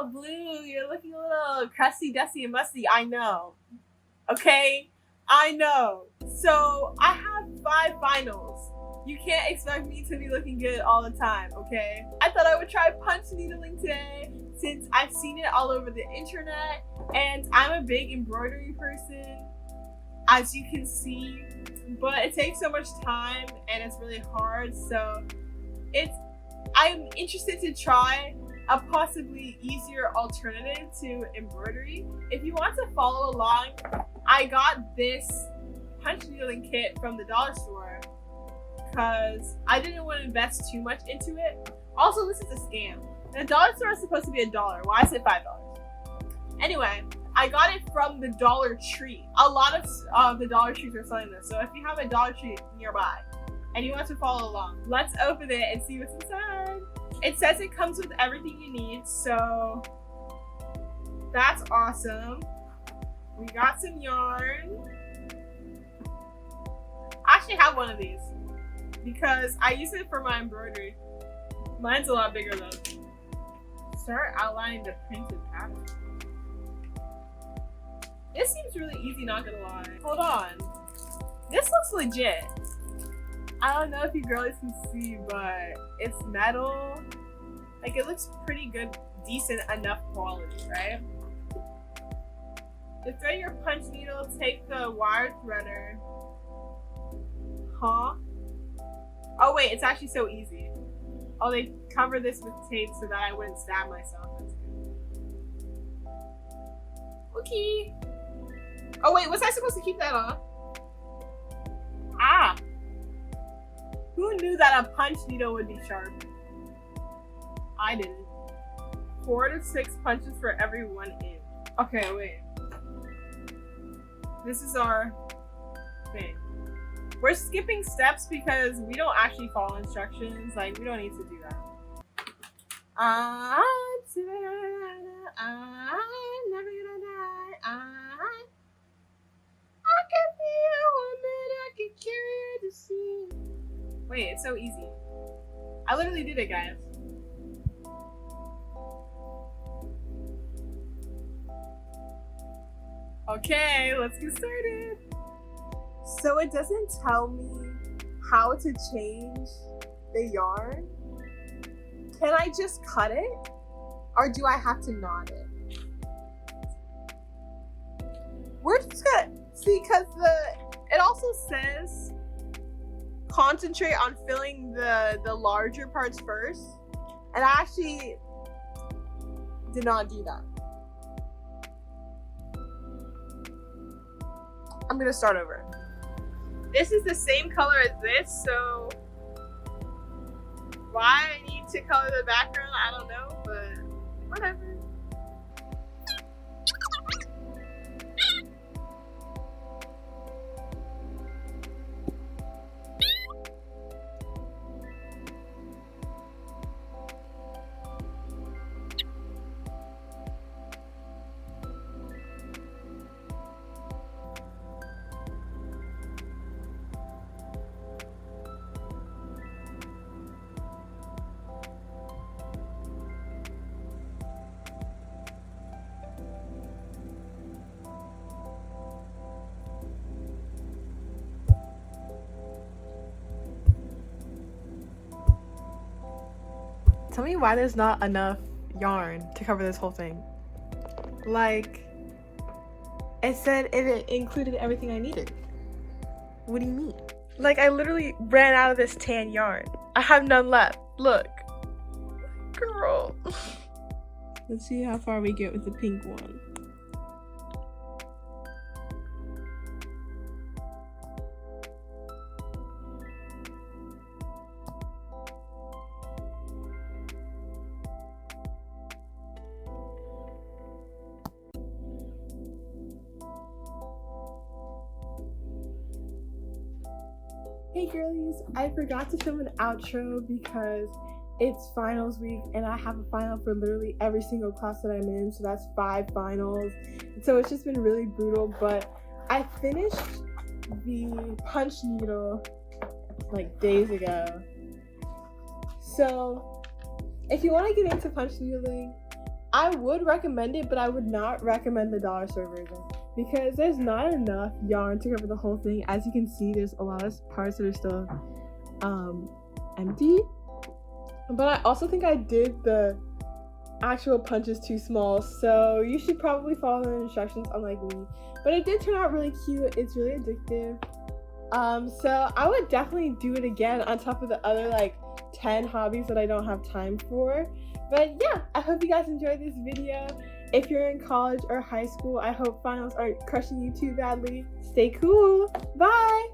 Oh, Blue, you're looking a little crusty, dusty, and musty. I know. Okay? I know. So, I have 5 finals. You can't expect me to be looking good all the time, okay? I thought I would try punch needling today since I've seen it all over the internet and I'm a big embroidery person, as you can see, but it takes so much time and it's really hard, so I'm interested to try a possibly easier alternative to embroidery. If you want to follow along, I got this punch needling kit from the dollar store because I didn't want to invest too much into it. Also, this is a scam. The dollar store is supposed to be $1. Why is it $5? Anyway, I got it from the Dollar Tree. A lot of the Dollar Trees are selling this, so if you have a Dollar Tree nearby and you want to follow along, let's open it and see what's inside. It says it comes with everything you need, so that's awesome. We got some yarn. I actually have one of these because I use it for my embroidery. Mine's a lot bigger though. Start outlining the printed pattern. This seems really easy, not gonna lie. Hold on. This looks legit. I don't know if you girlies can see, but it's metal. Like, it looks pretty good, decent enough quality, right? To thread your punch needle, take the wire threader. Huh? Oh wait, it's actually so easy. Oh, they cover this with tape so that I wouldn't stab myself. That's good. Okay. Oh wait, was I supposed to keep that on? Ah! Who knew that a punch needle would be sharp? I didn't. 4 to 6 punches for every 1 inch. Okay, wait. This is our thing. We're skipping steps because we don't actually follow instructions. Like, we don't need to do that. I'm never gonna die. I can feel one minute I can carry the sea. Wait, it's so easy. I literally did it, guys. Okay, let's get started. So it doesn't tell me how to change the yarn. Can I just cut it? Or do I have to knot it? We're just gonna see, because it also says concentrate on filling the larger parts first. And I actually did not do that. I'm gonna start over. This is the same color as this, so why I need to color the background, I don't know, but whatever. Tell me why there's not enough yarn to cover this whole thing. Like, it said it included everything I needed. What do you mean? Like, I literally ran out of this tan yarn. I have none left. Look. Girl. Let's see how far we get with the pink one. Hey girlies, I forgot to film an outro because it's finals week and I have a final for literally every single class that I'm in, so that's 5 finals. So it's just been really brutal, but I finished the punch needle like days ago. So if you want to get into punch needling, I would recommend it, but I would not recommend the dollar store version because there's not enough yarn to cover the whole thing. As you can see, there's a lot of parts that are still empty. But I also think I did the actual punches too small, so you should probably follow the instructions, unlike me. But it did turn out really cute. It's really addictive. So I would definitely do it again on top of the other like 10 hobbies that I don't have time for. But yeah, I hope you guys enjoyed this video. If you're in college or high school, I hope finals aren't crushing you too badly. Stay cool. Bye.